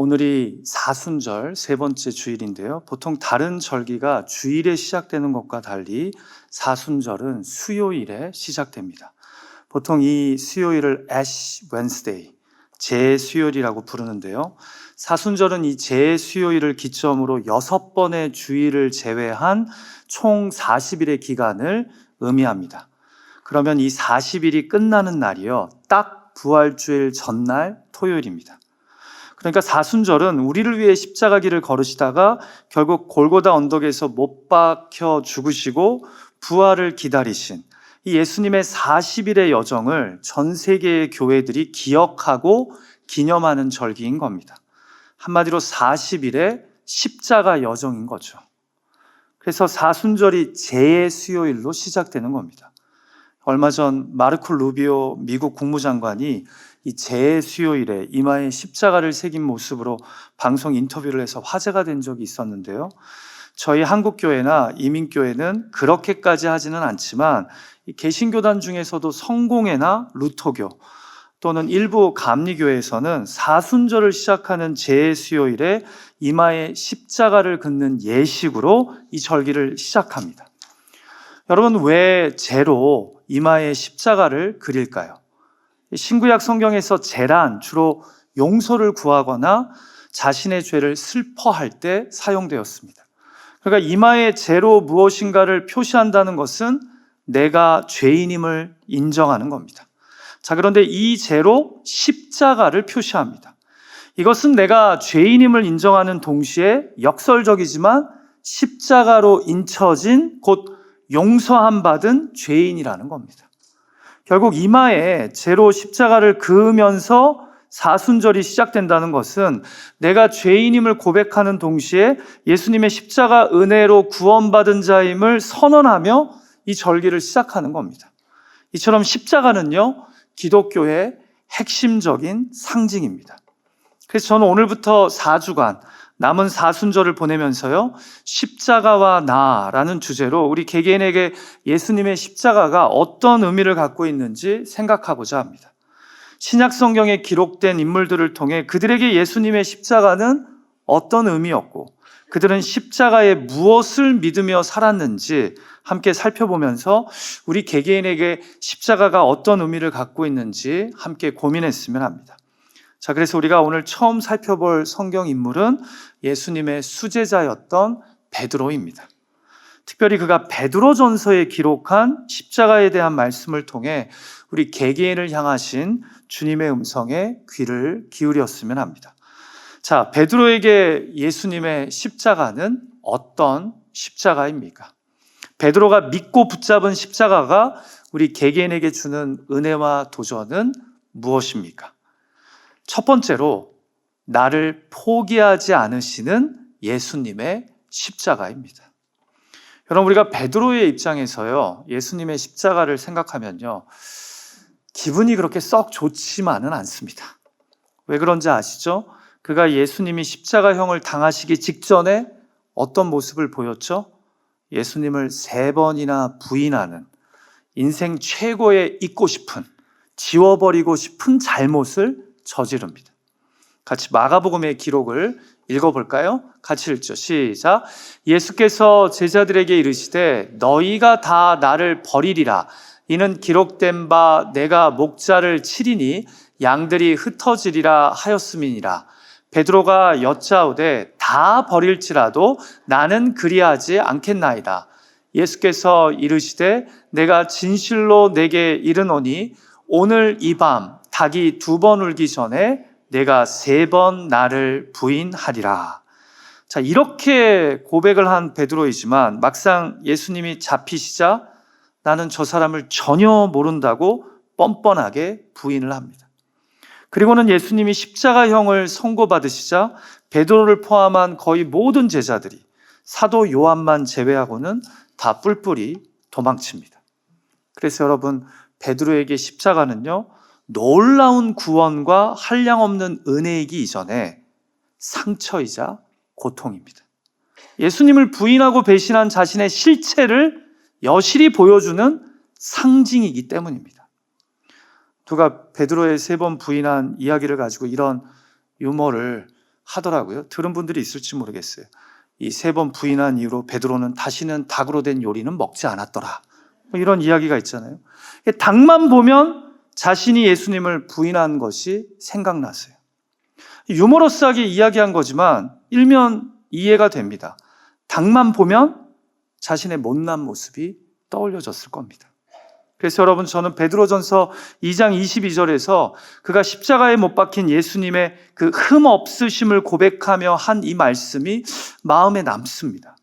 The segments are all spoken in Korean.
오늘이 사순절 세 번째 주일인데요. 보통 다른 절기가 주일에 시작되는 것과 달리 사순절은 수요일에 시작됩니다. 보통 이 수요일을 Ash Wednesday, 재수요일이라고 부르는데요. 사순절은 이 재수요일을 기점으로 6번의 주일을 제외한 총 40일의 기간을 의미합니다. 그러면 이 40일이 끝나는 날이요, 딱 부활주일 전날 토요일입니다. 그러니까 사순절은 우리를 위해 십자가 길을 걸으시다가 결국 골고다 언덕에서 못 박혀 죽으시고 부활을 기다리신 이 예수님의 40일의 여정을 전 세계의 교회들이 기억하고 기념하는 절기인 겁니다. 한마디로 40일의 십자가 여정인 거죠. 그래서 사순절이 재수요일로 시작되는 겁니다. 얼마 전 마르코 루비오 미국 국무장관이 이 재수요일에 이마에 십자가를 새긴 모습으로 방송 인터뷰를 해서 화제가 된 적이 있었는데요. 저희 한국교회나 이민교회는 그렇게까지 하지는 않지만 이 개신교단 중에서도 성공회나 루터교 또는 일부 감리교회에서는 사순절을 시작하는 재수요일에 이마에 십자가를 긋는 예식으로 이 절기를 시작합니다. 여러분, 왜 재로 이마에 십자가를 그릴까요? 신구약 성경에서 재란 주로 용서를 구하거나 자신의 죄를 슬퍼할 때 사용되었습니다. 그러니까 이마에 재로 무엇인가를 표시한다는 것은 내가 죄인임을 인정하는 겁니다. 자, 그런데 이 재로 십자가를 표시합니다. 이것은 내가 죄인임을 인정하는 동시에 역설적이지만 십자가로 인쳐진 곧 용서함 받은 죄인이라는 겁니다. 결국 이마에 재로 십자가를 그으면서 사순절이 시작된다는 것은 내가 죄인임을 고백하는 동시에 예수님의 십자가 은혜로 구원받은 자임을 선언하며 이 절기를 시작하는 겁니다. 이처럼 십자가는요, 기독교의 핵심적인 상징입니다. 그래서 저는 오늘부터 4주간 남은 사순절을 보내면서요, 십자가와 나라는 주제로 우리 개개인에게 예수님의 십자가가 어떤 의미를 갖고 있는지 생각하고자 합니다. 신약 성경에 기록된 인물들을 통해 그들에게 예수님의 십자가는 어떤 의미였고 그들은 십자가에 무엇을 믿으며 살았는지 함께 살펴보면서 우리 개개인에게 십자가가 어떤 의미를 갖고 있는지 함께 고민했으면 합니다. 자, 그래서 우리가 오늘 처음 살펴볼 성경 인물은 예수님의 수제자였던 베드로입니다. 특별히 그가 베드로전서에 기록한 십자가에 대한 말씀을 통해 우리 개개인을 향하신 주님의 음성에 귀를 기울였으면 합니다. 자, 베드로에게 예수님의 십자가는 어떤 십자가입니까? 베드로가 믿고 붙잡은 십자가가 우리 개개인에게 주는 은혜와 도전은 무엇입니까? 첫 번째로 나를 포기하지 않으시는 예수님의 십자가입니다. 여러분, 우리가 베드로의 입장에서요, 예수님의 십자가를 생각하면요, 기분이 그렇게 썩 좋지만은 않습니다. 왜 그런지 아시죠? 그가 예수님이 십자가형을 당하시기 직전에 어떤 모습을 보였죠? 예수님을 3번이나 부인하는 인생 최고의 잊고 싶은, 지워버리고 싶은 잘못을 저지릅니다. 같이 마가복음의 기록을 읽어볼까요? 같이 읽죠. 시작. 예수께서 제자들에게 이르시되 너희가 다 나를 버리리라. 이는 기록된 바 내가 목자를 치리니 양들이 흩어지리라 하였음이니라. 베드로가 여짜오되 다 버릴지라도 나는 그리하지 않겠나이다. 예수께서 이르시되 내가 진실로 내게 이르노니 오늘 이 밤 닭이 2번 울기 전에 내가 3번 나를 부인하리라. 자, 이렇게 고백을 한 베드로이지만 막상 예수님이 잡히시자 나는 저 사람을 전혀 모른다고 뻔뻔하게 부인을 합니다. 그리고는 예수님이 십자가형을 선고받으시자 베드로를 포함한 거의 모든 제자들이 사도 요한만 제외하고는 다 뿔뿔이 도망칩니다. 그래서 여러분, 베드로에게 십자가는요, 놀라운 구원과 한량없는 은혜이기 이전에 상처이자 고통입니다. 예수님을 부인하고 배신한 자신의 실체를 여실히 보여주는 상징이기 때문입니다. 누가 베드로의 3번 부인한 이야기를 가지고 이런 유머를 하더라고요. 들은 분들이 있을지 모르겠어요. 이 3번 부인한 이후로 베드로는 다시는 닭으로 된 요리는 먹지 않았더라. 뭐 이런 이야기가 있잖아요. 닭만 보면 자신이 예수님을 부인한 것이 생각났어요. 유머러스하게 이야기한 거지만 일면 이해가 됩니다. 닭만 보면 자신의 못난 모습이 떠올려졌을 겁니다. 그래서 여러분, 저는 베드로전서 2장 22절에서 그가 십자가에 못 박힌 예수님의 그 흠 없으심을 고백하며 한 이 말씀이 마음에 남습니다.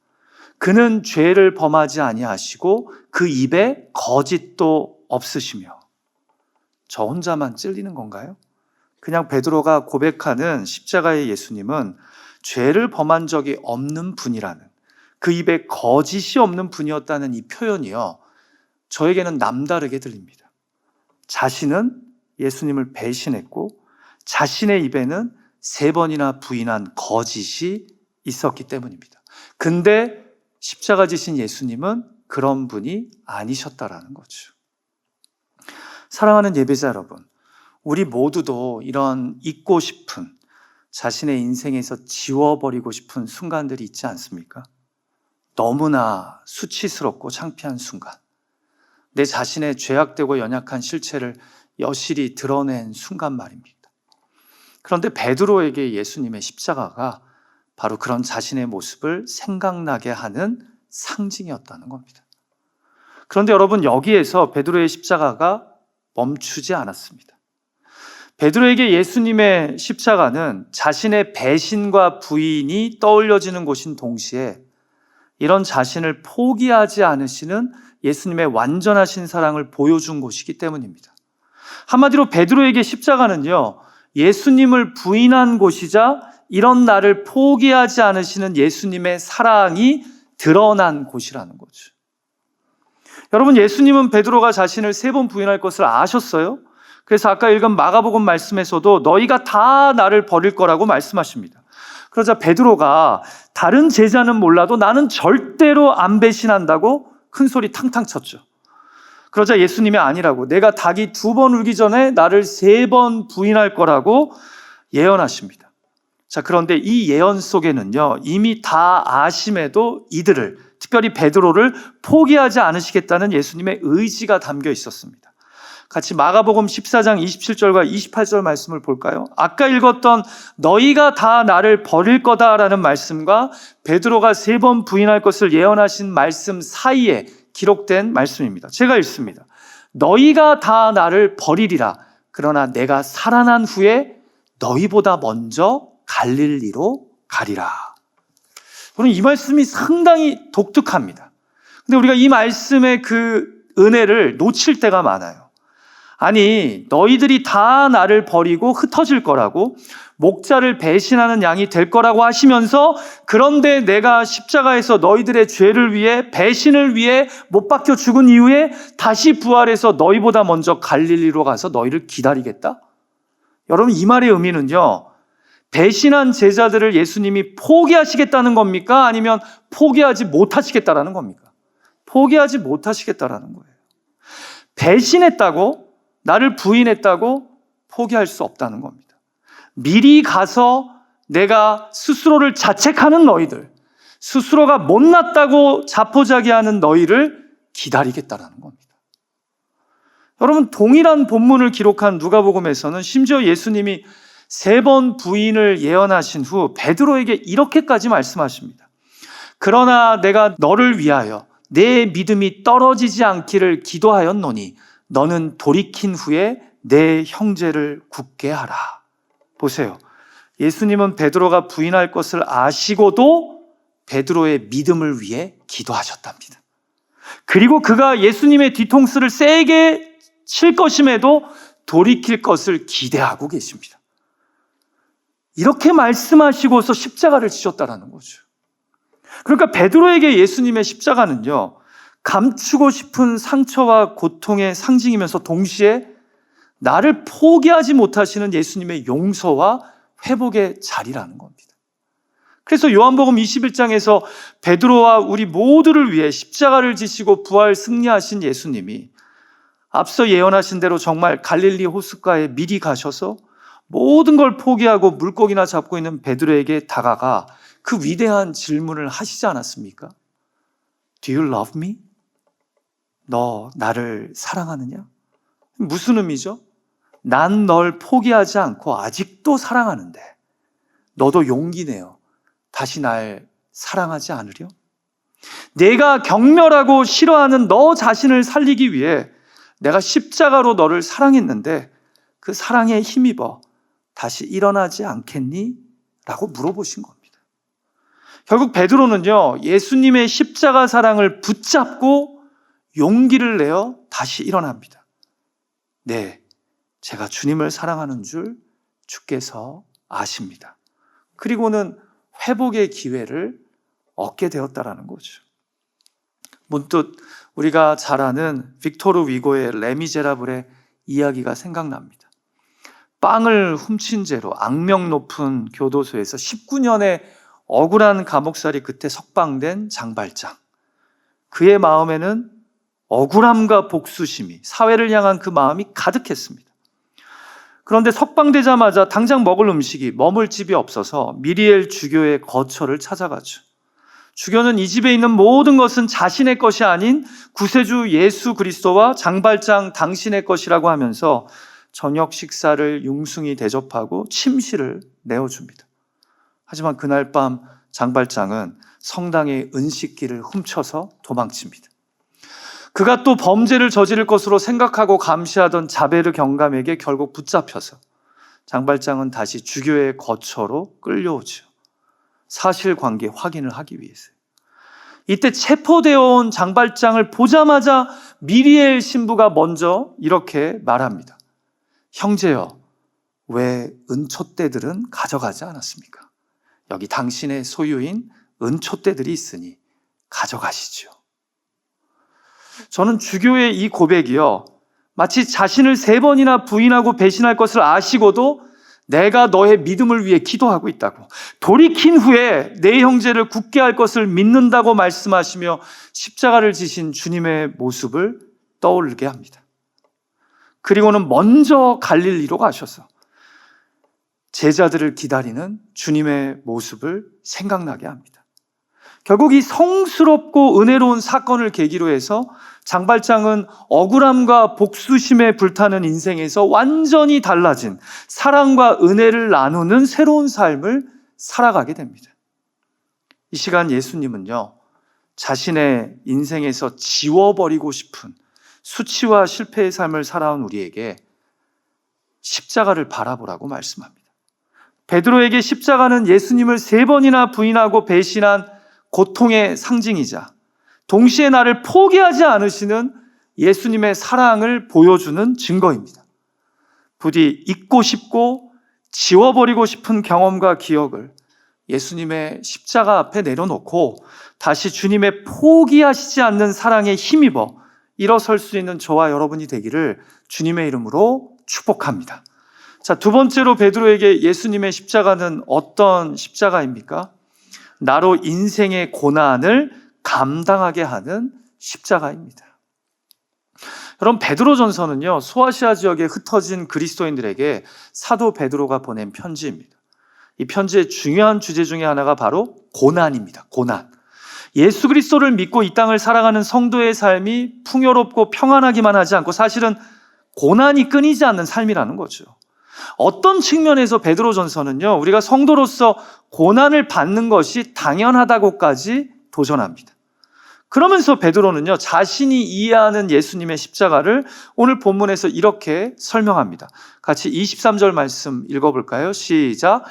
그는 죄를 범하지 아니하시고 그 입에 거짓도 없으시며. 저 혼자만 찔리는 건가요? 그냥 베드로가 고백하는 십자가의 예수님은 죄를 범한 적이 없는 분이라는, 그 입에 거짓이 없는 분이었다는 이 표현이요, 저에게는 남다르게 들립니다. 자신은 예수님을 배신했고 자신의 입에는 3번이나 부인한 거짓이 있었기 때문입니다. 근데 십자가 지신 예수님은 그런 분이 아니셨다라는 거죠. 사랑하는 예배자 여러분, 우리 모두도 이런 잊고 싶은, 자신의 인생에서 지워버리고 싶은 순간들이 있지 않습니까? 너무나 수치스럽고 창피한 순간, 내 자신의 죄악되고 연약한 실체를 여실히 드러낸 순간 말입니다. 그런데 베드로에게 예수님의 십자가가 바로 그런 자신의 모습을 생각나게 하는 상징이었다는 겁니다. 그런데 여러분, 여기에서 베드로의 십자가가 멈추지 않았습니다. 베드로에게 예수님의 십자가는 자신의 배신과 부인이 떠올려지는 곳인 동시에 이런 자신을 포기하지 않으시는 예수님의 완전하신 사랑을 보여준 곳이기 때문입니다. 한마디로 베드로에게 십자가는요, 예수님을 부인한 곳이자 이런 나를 포기하지 않으시는 예수님의 사랑이 드러난 곳이라는 거죠. 여러분, 예수님은 베드로가 자신을 3번 부인할 것을 아셨어요. 그래서 아까 읽은 마가복음 말씀에서도 너희가 다 나를 버릴 거라고 말씀하십니다. 그러자 베드로가 다른 제자는 몰라도 나는 절대로 안 배신한다고 큰 소리 탕탕 쳤죠. 그러자 예수님이 아니라고, 내가 닭이 2번 울기 전에 나를 3번 부인할 거라고 예언하십니다. 자, 그런데 이 예언 속에는요, 이미 다 아심에도 이들을, 특별히 베드로를 포기하지 않으시겠다는 예수님의 의지가 담겨 있었습니다. 같이 마가복음 14장 27절과 28절 말씀을 볼까요? 아까 읽었던 너희가 다 나를 버릴 거다라는 말씀과 베드로가 3번 부인할 것을 예언하신 말씀 사이에 기록된 말씀입니다. 제가 읽습니다. 너희가 다 나를 버리리라. 그러나 내가 살아난 후에 너희보다 먼저 갈릴리로 가리라. 저는 이 말씀이 상당히 독특합니다. 근데 우리가 이 말씀의 그 은혜를 놓칠 때가 많아요. 아니, 너희들이 다 나를 버리고 흩어질 거라고, 목자를 배신하는 양이 될 거라고 하시면서, 그런데 내가 십자가에서 너희들의 죄를 위해, 배신을 위해 못 박혀 죽은 이후에 다시 부활해서 너희보다 먼저 갈릴리로 가서 너희를 기다리겠다? 여러분, 이 말의 의미는요, 배신한 제자들을 예수님이 포기하시겠다는 겁니까? 아니면 포기하지 못하시겠다라는 겁니까? 포기하지 못하시겠다라는 거예요. 배신했다고, 나를 부인했다고 포기할 수 없다는 겁니다. 미리 가서 내가 스스로를 자책하는 너희들, 스스로가 못났다고 자포자기하는 너희를 기다리겠다라는 겁니다. 여러분, 동일한 본문을 기록한 누가복음에서는 심지어 예수님이 3번 부인을 예언하신 후 베드로에게 이렇게까지 말씀하십니다. 그러나 내가 너를 위하여 내 믿음이 떨어지지 않기를 기도하였노니 너는 돌이킨 후에 내 형제를 굳게 하라. 보세요. 예수님은 베드로가 부인할 것을 아시고도 베드로의 믿음을 위해 기도하셨답니다. 그리고 그가 예수님의 뒤통수를 세게 칠 것임에도 돌이킬 것을 기대하고 계십니다. 이렇게 말씀하시고서 십자가를 지셨다라는 거죠. 그러니까 베드로에게 예수님의 십자가는요, 감추고 싶은 상처와 고통의 상징이면서 동시에 나를 포기하지 못하시는 예수님의 용서와 회복의 자리라는 겁니다. 그래서 요한복음 21장에서 베드로와 우리 모두를 위해 십자가를 지시고 부활 승리하신 예수님이 앞서 예언하신 대로 정말 갈릴리 호숫가에 미리 가셔서 모든 걸 포기하고 물고기나 잡고 있는 베드로에게 다가가 그 위대한 질문을 하시지 않았습니까? Do you love me? 너 나를 사랑하느냐? 무슨 의미죠? 난 널 포기하지 않고 아직도 사랑하는데 너도 용기 내어 다시 날 사랑하지 않으려? 내가 경멸하고 싫어하는 너 자신을 살리기 위해 내가 십자가로 너를 사랑했는데 그 사랑에 힘입어 다시 일어나지 않겠니? 라고 물어보신 겁니다. 결국 베드로는요, 예수님의 십자가 사랑을 붙잡고 용기를 내어 다시 일어납니다. 네, 제가 주님을 사랑하는 줄 주께서 아십니다. 그리고는 회복의 기회를 얻게 되었다라는 거죠. 문득 우리가 잘 아는 빅토르 위고의 레미제라블의 이야기가 생각납니다. 빵을 훔친 죄로 악명 높은 교도소에서 19년의 억울한 감옥살이 끝에 석방된 장발장. 그의 마음에는 억울함과 복수심이, 사회를 향한 그 마음이 가득했습니다. 그런데 석방되자마자 당장 먹을 음식이, 머물 집이 없어서 미리엘 주교의 거처를 찾아가죠. 주교는 이 집에 있는 모든 것은 자신의 것이 아닌 구세주 예수 그리스도와 장발장 당신의 것이라고 하면서 저녁 식사를 융숭이 대접하고 침실을 내어줍니다. 하지만 그날 밤 장발장은 성당의 은식기를 훔쳐서 도망칩니다. 그가 또 범죄를 저지를 것으로 생각하고 감시하던 자베르 경감에게 결국 붙잡혀서 장발장은 다시 주교의 거처로 끌려오죠. 사실관계 확인을 하기 위해서요. 이때 체포되어 온 장발장을 보자마자 미리엘 신부가 먼저 이렇게 말합니다. 형제여, 왜 은촛대들은 가져가지 않았습니까? 여기 당신의 소유인 은촛대들이 있으니 가져가시죠. 저는 주교의 이 고백이요, 마치 자신을 3번이나 부인하고 배신할 것을 아시고도 내가 너의 믿음을 위해 기도하고 있다고, 돌이킨 후에 내 형제를 굳게 할 것을 믿는다고 말씀하시며 십자가를 지신 주님의 모습을 떠올리게 합니다. 그리고는 먼저 갈릴리로 가셔서 제자들을 기다리는 주님의 모습을 생각나게 합니다. 결국 이 성스럽고 은혜로운 사건을 계기로 해서 장발장은 억울함과 복수심에 불타는 인생에서 완전히 달라진 사랑과 은혜를 나누는 새로운 삶을 살아가게 됩니다. 이 시간 예수님은요, 자신의 인생에서 지워버리고 싶은 수치와 실패의 삶을 살아온 우리에게 십자가를 바라보라고 말씀합니다. 베드로에게 십자가는 예수님을 3번이나 부인하고 배신한 고통의 상징이자 동시에 나를 포기하지 않으시는 예수님의 사랑을 보여주는 증거입니다. 부디 잊고 싶고 지워버리고 싶은 경험과 기억을 예수님의 십자가 앞에 내려놓고 다시 주님의 포기하시지 않는 사랑에 힘입어 일어설 수 있는 저와 여러분이 되기를 주님의 이름으로 축복합니다. 자, 2번째로 베드로에게 예수님의 십자가는 어떤 십자가입니까? 나로 인생의 고난을 감당하게 하는 십자가입니다. 여러분, 베드로전서는요, 소아시아 지역에 흩어진 그리스도인들에게 사도 베드로가 보낸 편지입니다. 이 편지의 중요한 주제 중에 하나가 바로 고난입니다. 고난. 예수 그리스도를 믿고 이 땅을 살아가는 성도의 삶이 풍요롭고 평안하기만 하지 않고 사실은 고난이 끊이지 않는 삶이라는 거죠. 어떤 측면에서 베드로전서는요, 우리가 성도로서 고난을 받는 것이 당연하다고까지 도전합니다. 그러면서 베드로는요, 자신이 이해하는 예수님의 십자가를 오늘 본문에서 이렇게 설명합니다. 같이 23절 말씀 읽어볼까요? 시작.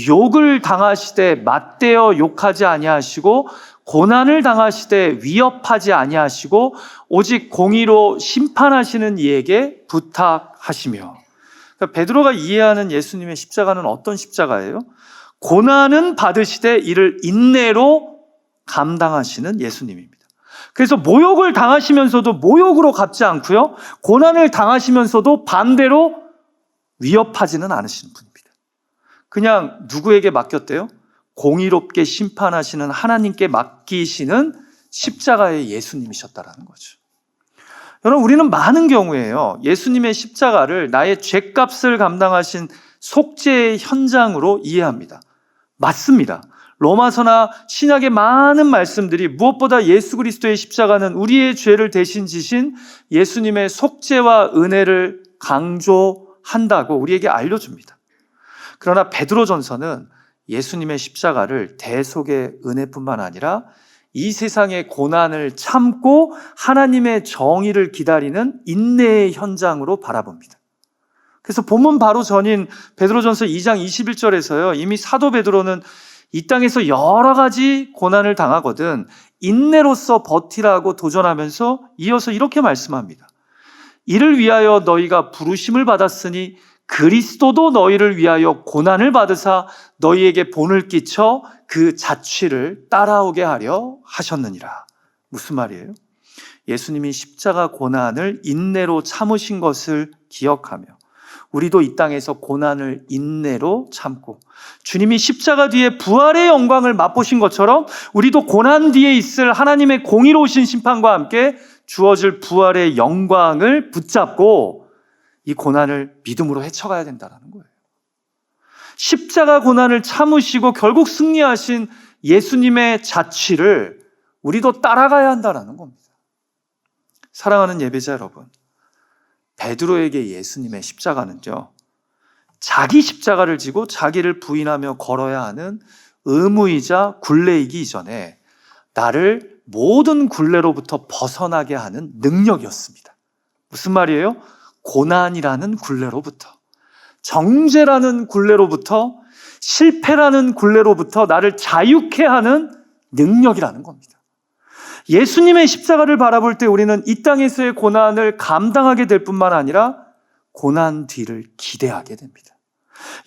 욕을 당하시되 맞대어 욕하지 아니하시고 고난을 당하시되 위협하지 아니하시고 오직 공의로 심판하시는 이에게 부탁하시며. 그러니까 베드로가 이해하는 예수님의 십자가는 어떤 십자가예요? 고난은 받으시되 이를 인내로 감당하시는 예수님입니다. 그래서 모욕을 당하시면서도 모욕으로 갚지 않고요, 고난을 당하시면서도 반대로 위협하지는 않으시는 분입니다. 그냥 누구에게 맡겼대요? 공의롭게 심판하시는 하나님께 맡기시는 십자가의 예수님이셨다라는 거죠. 여러분, 우리는 많은 경우에요, 예수님의 십자가를 나의 죄값을 감당하신 속죄의 현장으로 이해합니다. 맞습니다. 로마서나 신약의 많은 말씀들이 무엇보다 예수 그리스도의 십자가는 우리의 죄를 대신 지신 예수님의 속죄와 은혜를 강조한다고 우리에게 알려줍니다. 그러나 베드로전서는 예수님의 십자가를 대속의 은혜뿐만 아니라 이 세상의 고난을 참고 하나님의 정의를 기다리는 인내의 현장으로 바라봅니다. 그래서 본문 바로 전인 베드로전서 2장 21절에서요, 이미 사도 베드로는 이 땅에서 여러 가지 고난을 당하거든 인내로서 버티라고 도전하면서 이어서 이렇게 말씀합니다. 이를 위하여 너희가 부르심을 받았으니 그리스도도 너희를 위하여 고난을 받으사 너희에게 본을 끼쳐 그 자취를 따라오게 하려 하셨느니라. 무슨 말이에요? 예수님이 십자가 고난을 인내로 참으신 것을 기억하며 우리도 이 땅에서 고난을 인내로 참고 주님이 십자가 뒤에 부활의 영광을 맛보신 것처럼 우리도 고난 뒤에 있을 하나님의 공의로우신 심판과 함께 주어질 부활의 영광을 붙잡고 이 고난을 믿음으로 헤쳐가야 된다는 거예요. 십자가 고난을 참으시고 결국 승리하신 예수님의 자취를 우리도 따라가야 한다는 겁니다. 사랑하는 예배자 여러분, 베드로에게 예수님의 십자가는요, 자기 십자가를 지고 자기를 부인하며 걸어야 하는 의무이자 굴레이기 이전에 나를 모든 굴레로부터 벗어나게 하는 능력이었습니다. 무슨 말이에요? 고난이라는 굴레로부터, 정죄라는 굴레로부터, 실패라는 굴레로부터 나를 자유케 하는 능력이라는 겁니다. 예수님의 십자가를 바라볼 때 우리는 이 땅에서의 고난을 감당하게 될 뿐만 아니라 고난 뒤를 기대하게 됩니다.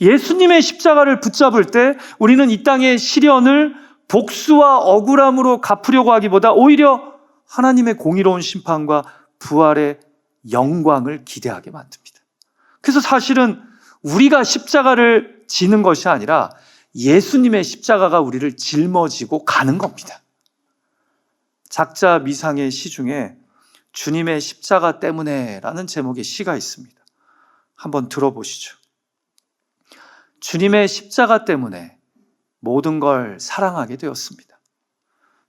예수님의 십자가를 붙잡을 때 우리는 이 땅의 시련을 복수와 억울함으로 갚으려고 하기보다 오히려 하나님의 공의로운 심판과 부활의 영광을 기대하게 만듭니다. 그래서 사실은 우리가 십자가를 지는 것이 아니라 예수님의 십자가가 우리를 짊어지고 가는 겁니다. 작자 미상의 시 중에 주님의 십자가 때문에 라는 제목의 시가 있습니다. 한번 들어보시죠. 주님의 십자가 때문에 모든 걸 사랑하게 되었습니다.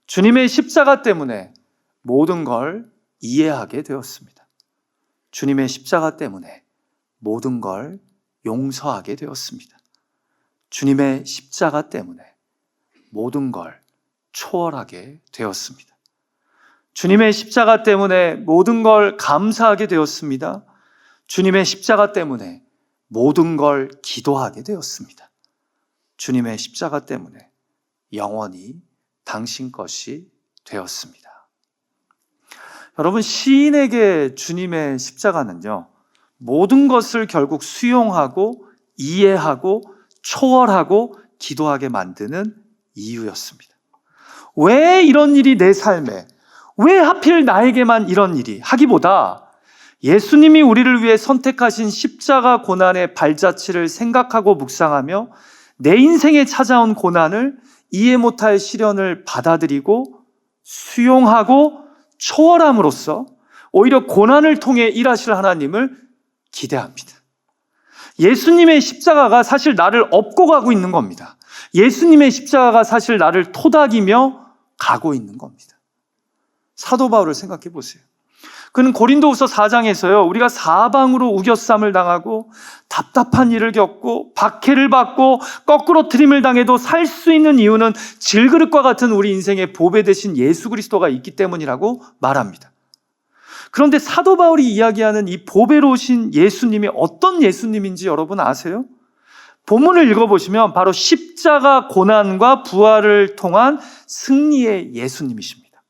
주님의 십자가 때문에 모든 걸 이해하게 되었습니다. 주님의 십자가 때문에 모든 걸 용서하게 되었습니다. 주님의 십자가 때문에 모든 걸 초월하게 되었습니다. 주님의 십자가 때문에 모든 걸 감사하게 되었습니다. 주님의 십자가 때문에 모든 걸 기도하게 되었습니다. 주님의 십자가 때문에 영원히 당신 것이 되었습니다. 여러분, 시인에게 주님의 십자가는요, 모든 것을 결국 수용하고 이해하고 초월하고 기도하게 만드는 이유였습니다. 왜 이런 일이 내 삶에, 왜 하필 나에게만 이런 일이 하기보다 예수님이 우리를 위해 선택하신 십자가 고난의 발자취를 생각하고 묵상하며 내 인생에 찾아온 고난을 이해 못할 시련을 받아들이고 수용하고 초월함으로써 오히려 고난을 통해 일하실 하나님을 기대합니다. 예수님의 십자가가 사실 나를 업고 가고 있는 겁니다. 예수님의 십자가가 사실 나를 토닥이며 가고 있는 겁니다. 사도 바울을 생각해 보세요. 그는 고린도후서 4장에서요, 우리가 사방으로 우겨쌈을 당하고 답답한 일을 겪고 박해를 받고 거꾸로 트림을 당해도 살 수 있는 이유는 질그릇과 같은 우리 인생의 보배 되신 예수 그리스도가 있기 때문이라고 말합니다. 그런데 사도 바울이 이야기하는 이 보배로우신 예수님이 어떤 예수님인지 여러분 아세요? 본문을 읽어보시면 바로 십자가 고난과 부활을 통한 승리의 예수님이십니다.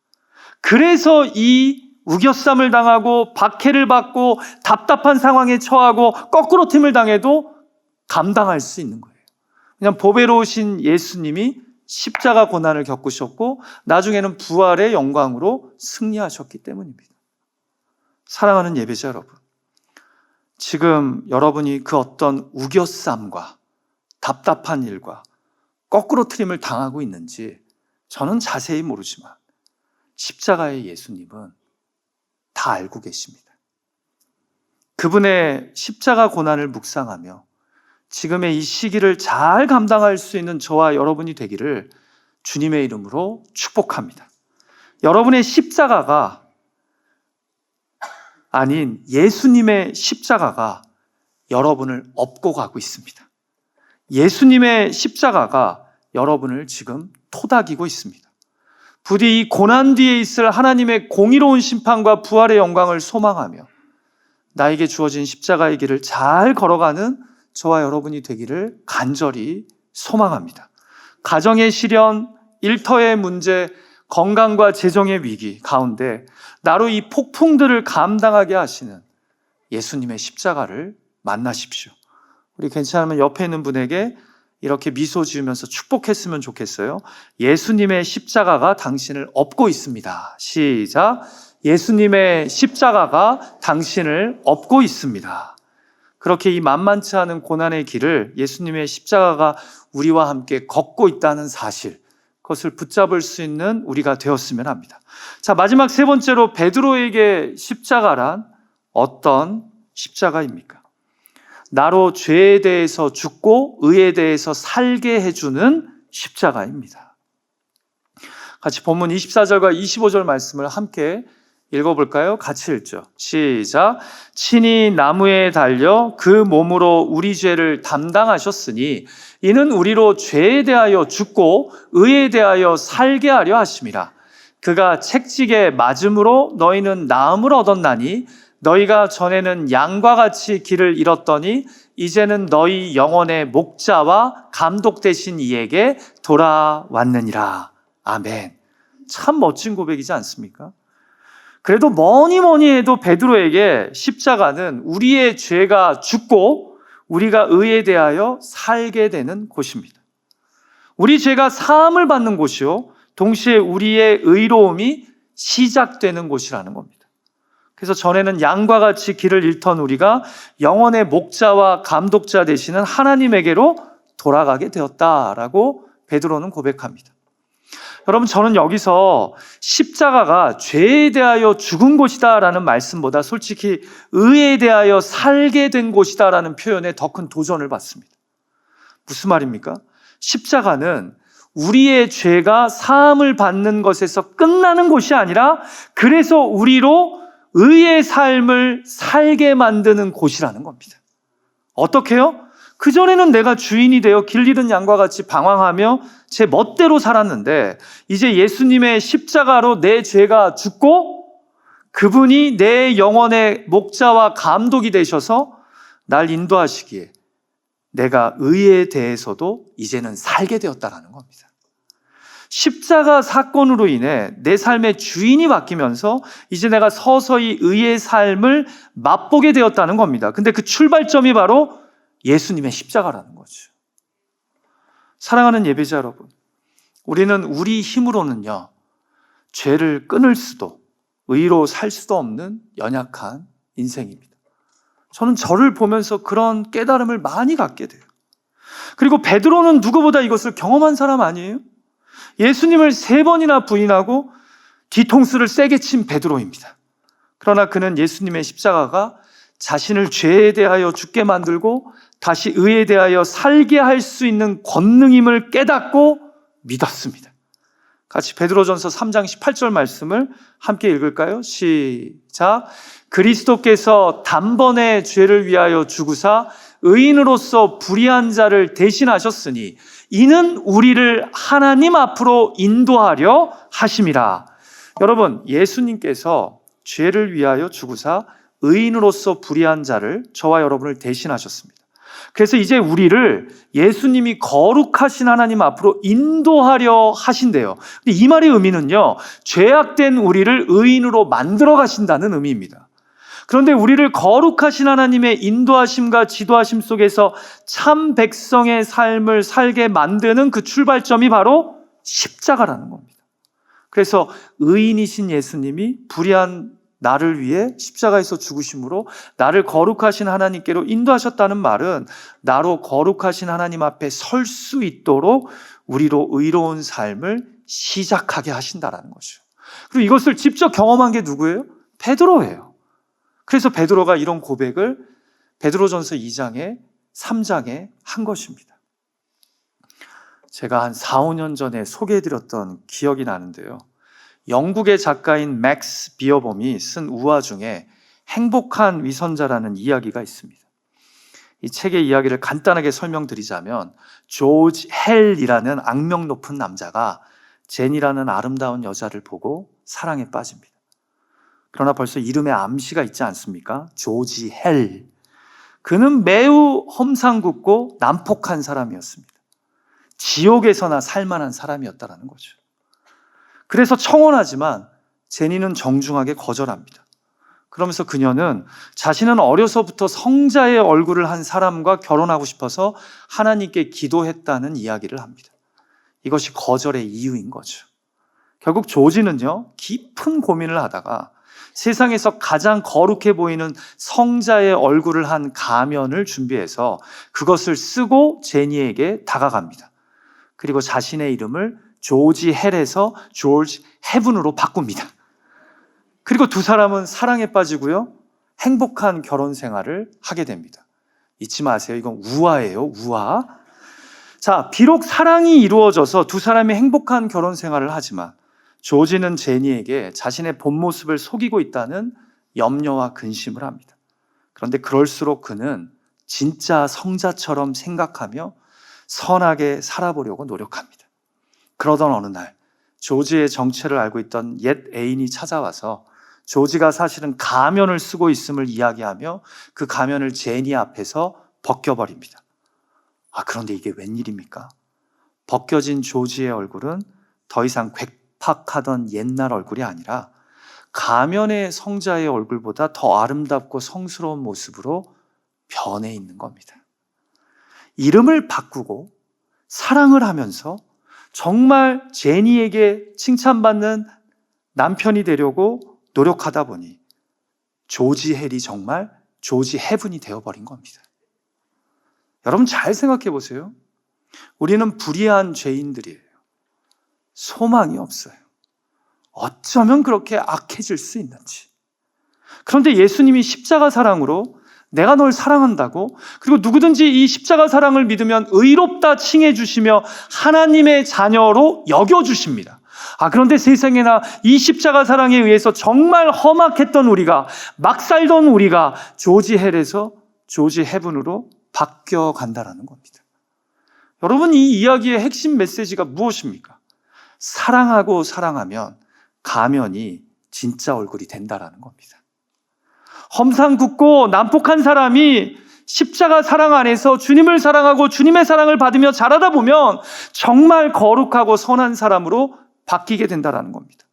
그래서 이 우겨쌈을 당하고 박해를 받고 답답한 상황에 처하고 거꾸로 팀을 당해도 감당할 수 있는 거예요. 그냥 보배로우신 예수님이 십자가 고난을 겪으셨고 나중에는 부활의 영광으로 승리하셨기 때문입니다. 사랑하는 예배자 여러분, 지금 여러분이 그 어떤 우겨쌈과 답답한 일과 거꾸로 트림을 당하고 있는지 저는 자세히 모르지만 십자가의 예수님은 다 알고 계십니다. 그분의 십자가 고난을 묵상하며 지금의 이 시기를 잘 감당할 수 있는 저와 여러분이 되기를 주님의 이름으로 축복합니다. 여러분의 십자가가 아닌 예수님의 십자가가 여러분을 업고 가고 있습니다. 예수님의 십자가가 여러분을 지금 토닥이고 있습니다. 부디 이 고난 뒤에 있을 하나님의 공의로운 심판과 부활의 영광을 소망하며 나에게 주어진 십자가의 길을 잘 걸어가는 저와 여러분이 되기를 간절히 소망합니다. 가정의 시련, 일터의 문제, 건강과 재정의 위기 가운데 나로 이 폭풍들을 감당하게 하시는 예수님의 십자가를 만나십시오. 우리 괜찮으면 옆에 있는 분에게 이렇게 미소 지으면서 축복했으면 좋겠어요. 예수님의 십자가가 당신을 업고 있습니다. 시작. 예수님의 십자가가 당신을 업고 있습니다. 그렇게 이 만만치 않은 고난의 길을 예수님의 십자가가 우리와 함께 걷고 있다는 사실, 그것을 붙잡을 수 있는 우리가 되었으면 합니다. 자, 마지막 세 번째로 베드로에게 십자가란 어떤 십자가입니까? 나로 죄에 대해서 죽고 의에 대해서 살게 해주는 십자가입니다. 같이 본문 24절과 25절 말씀을 함께 읽어볼까요? 같이 읽죠. 시작. 친히 나무에 달려 그 몸으로 우리 죄를 담당하셨으니 이는 우리로 죄에 대하여 죽고 의에 대하여 살게 하려 하심이라. 그가 채찍에 맞음으로 너희는 나음을 얻었나니 너희가 전에는 양과 같이 길을 잃었더니 이제는 너희 영혼의 목자와 감독 되신 이에게 돌아왔느니라. 아멘. 참 멋진 고백이지 않습니까? 그래도 뭐니 해도 베드로에게 십자가는 우리의 죄가 죽고 우리가 의에 대하여 살게 되는 곳입니다. 우리 죄가 사함을 받는 곳이요, 동시에 우리의 의로움이 시작되는 곳이라는 겁니다. 그래서 전에는 양과 같이 길을 잃던 우리가 영혼의 목자와 감독자 되시는 하나님에게로 돌아가게 되었다라고 베드로는 고백합니다. 여러분, 저는 여기서 십자가가 죄에 대하여 죽은 곳이다라는 말씀보다 솔직히 의에 대하여 살게 된 곳이다라는 표현에 더 큰 도전을 받습니다. 무슨 말입니까? 십자가는 우리의 죄가 사함을 받는 것에서 끝나는 곳이 아니라 그래서 우리로 의의 삶을 살게 만드는 곳이라는 겁니다. 어떻게요? 그전에는 내가 주인이 되어 길 잃은 양과 같이 방황하며 제 멋대로 살았는데 이제 예수님의 십자가로 내 죄가 죽고 그분이 내 영혼의 목자와 감독이 되셔서 날 인도하시기에 내가 의에 대해서도 이제는 살게 되었다는 겁니다. 십자가 사건으로 인해 내 삶의 주인이 바뀌면서 이제 내가 서서히 의의 삶을 맛보게 되었다는 겁니다. 근데 그 출발점이 바로 예수님의 십자가라는 거죠. 사랑하는 예배자 여러분, 우리는 우리 힘으로는요, 죄를 끊을 수도 의로 살 수도 없는 연약한 인생입니다. 저는 저를 보면서 그런 깨달음을 많이 갖게 돼요. 그리고 베드로는 누구보다 이것을 경험한 사람 아니에요? 예수님을 3번이나 부인하고 뒤통수를 세게 친 베드로입니다. 그러나 그는 예수님의 십자가가 자신을 죄에 대하여 죽게 만들고 다시 의에 대하여 살게 할 수 있는 권능임을 깨닫고 믿었습니다. 같이 베드로전서 3장 18절 말씀을 함께 읽을까요? 시작. 그리스도께서 단번에 죄를 위하여 죽으사 의인으로서 불의한 자를 대신하셨으니 이는 우리를 하나님 앞으로 인도하려 하심이라. 여러분, 예수님께서 죄를 위하여 죽으사 의인으로서 불의한 자를, 저와 여러분을 대신하셨습니다. 그래서 이제 우리를 예수님이 거룩하신 하나님 앞으로 인도하려 하신대요. 근데 이 말의 의미는요, 죄악된 우리를 의인으로 만들어 가신다는 의미입니다. 그런데 우리를 거룩하신 하나님의 인도하심과 지도하심 속에서 참 백성의 삶을 살게 만드는 그 출발점이 바로 십자가라는 겁니다. 그래서 의인이신 예수님이 불의한 나를 위해 십자가에서 죽으심으로 나를 거룩하신 하나님께로 인도하셨다는 말은 나로 거룩하신 하나님 앞에 설 수 있도록 우리로 의로운 삶을 시작하게 하신다라는 거죠. 그리고 이것을 직접 경험한 게 누구예요? 베드로예요. 그래서 베드로가 이런 고백을 베드로전서 2장에 3장에 한 것입니다. 제가 한 4, 5년 전에 소개해드렸던 기억이 나는데요. 영국의 작가인 맥스 비어봄이 쓴 우화 중에 행복한 위선자라는 이야기가 있습니다. 이 책의 이야기를 간단하게 설명드리자면 조지 헬이라는 악명 높은 남자가 제니라는 아름다운 여자를 보고 사랑에 빠집니다. 그러나 벌써 이름에 암시가 있지 않습니까? 조지 헬. 그는 매우 험상궂고 난폭한 사람이었습니다. 지옥에서나 살만한 사람이었다는 거죠. 그래서 청혼하지만 제니는 정중하게 거절합니다. 그러면서 그녀는 자신은 어려서부터 성자의 얼굴을 한 사람과 결혼하고 싶어서 하나님께 기도했다는 이야기를 합니다. 이것이 거절의 이유인 거죠. 결국 조지는요, 깊은 고민을 하다가 세상에서 가장 거룩해 보이는 성자의 얼굴을 한 가면을 준비해서 그것을 쓰고 제니에게 다가갑니다. 그리고 자신의 이름을 조지 헬에서 조지 헤븐으로 바꿉니다. 그리고 두 사람은 사랑에 빠지고요, 행복한 결혼 생활을 하게 됩니다. 잊지 마세요. 이건 우화예요, 우화. 자, 비록 사랑이 이루어져서 두 사람이 행복한 결혼 생활을 하지만 조지는 제니에게 자신의 본 모습을 속이고 있다는 염려와 근심을 합니다. 그런데 그럴수록 그는 진짜 성자처럼 생각하며 선하게 살아보려고 노력합니다. 그러던 어느 날 조지의 정체를 알고 있던 옛 애인이 찾아와서 조지가 사실은 가면을 쓰고 있음을 이야기하며 그 가면을 제니 앞에서 벗겨버립니다. 그런데 이게 웬일입니까? 벗겨진 조지의 얼굴은 더 이상 괴팍하던 옛날 얼굴이 아니라 가면의 성자의 얼굴보다 더 아름답고 성스러운 모습으로 변해 있는 겁니다. 이름을 바꾸고 사랑을 하면서 정말 제니에게 칭찬받는 남편이 되려고 노력하다 보니 조지 헬이 정말 조지 헤븐이 되어버린 겁니다. 여러분 잘 생각해 보세요. 우리는 불의한 죄인들이에요. 소망이 없어요. 어쩌면 그렇게 악해질 수 있는지. 그런데 예수님이 십자가 사랑으로 내가 널 사랑한다고, 그리고 누구든지 이 십자가 사랑을 믿으면 의롭다 칭해 주시며 하나님의 자녀로 여겨주십니다. 그런데 세상에나 이 십자가 사랑에 의해서 정말 험악했던 우리가, 막 살던 우리가 조지 헬에서 조지 헤븐으로 바뀌어 간다라는 겁니다. 여러분, 이 이야기의 핵심 메시지가 무엇입니까? 사랑하고 사랑하면 가면이 진짜 얼굴이 된다라는 겁니다. 험상궂고 난폭한 사람이 십자가 사랑 안에서 주님을 사랑하고 주님의 사랑을 받으며 자라다 보면 정말 거룩하고 선한 사람으로 바뀌게 된다는 겁니다.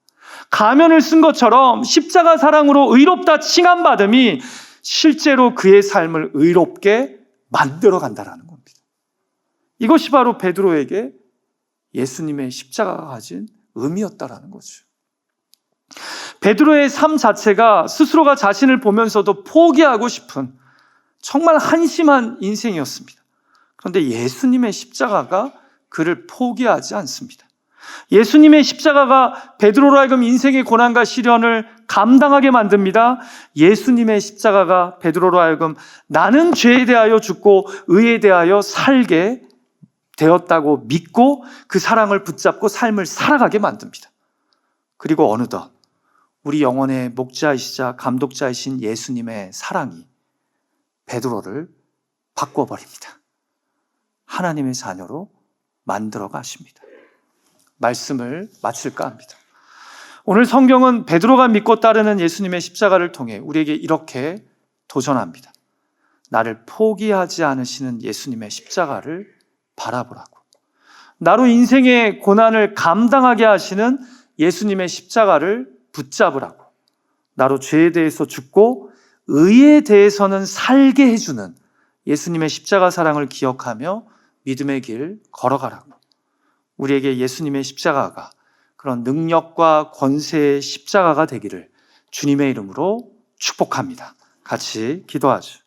가면을 쓴 것처럼 십자가 사랑으로 의롭다 칭함받음이 실제로 그의 삶을 의롭게 만들어 간다는 겁니다. 이것이 바로 베드로에게 예수님의 십자가가 가진 의미였다라는 거죠. 베드로의 삶 자체가 스스로가 자신을 보면서도 포기하고 싶은 정말 한심한 인생이었습니다. 그런데 예수님의 십자가가 그를 포기하지 않습니다. 예수님의 십자가가 베드로로 하여금 인생의 고난과 시련을 감당하게 만듭니다. 예수님의 십자가가 베드로로 하여금 나는 죄에 대하여 죽고 의에 대하여 살게 되었다고 믿고 그 사랑을 붙잡고 삶을 살아가게 만듭니다. 그리고 어느덧 우리 영혼의 목자이시자 감독자이신 예수님의 사랑이 베드로를 바꿔버립니다. 하나님의 자녀로 만들어 가십니다. 말씀을 마칠까 합니다. 오늘 성경은 베드로가 믿고 따르는 예수님의 십자가를 통해 우리에게 이렇게 도전합니다. 나를 포기하지 않으시는 예수님의 십자가를 바라보라고. 나로 인생의 고난을 감당하게 하시는 예수님의 십자가를 붙잡으라고. 나로 죄에 대해서 죽고 의에 대해서는 살게 해주는 예수님의 십자가 사랑을 기억하며 믿음의 길 걸어가라고. 우리에게 예수님의 십자가가 그런 능력과 권세의 십자가가 되기를 주님의 이름으로 축복합니다. 같이 기도하죠.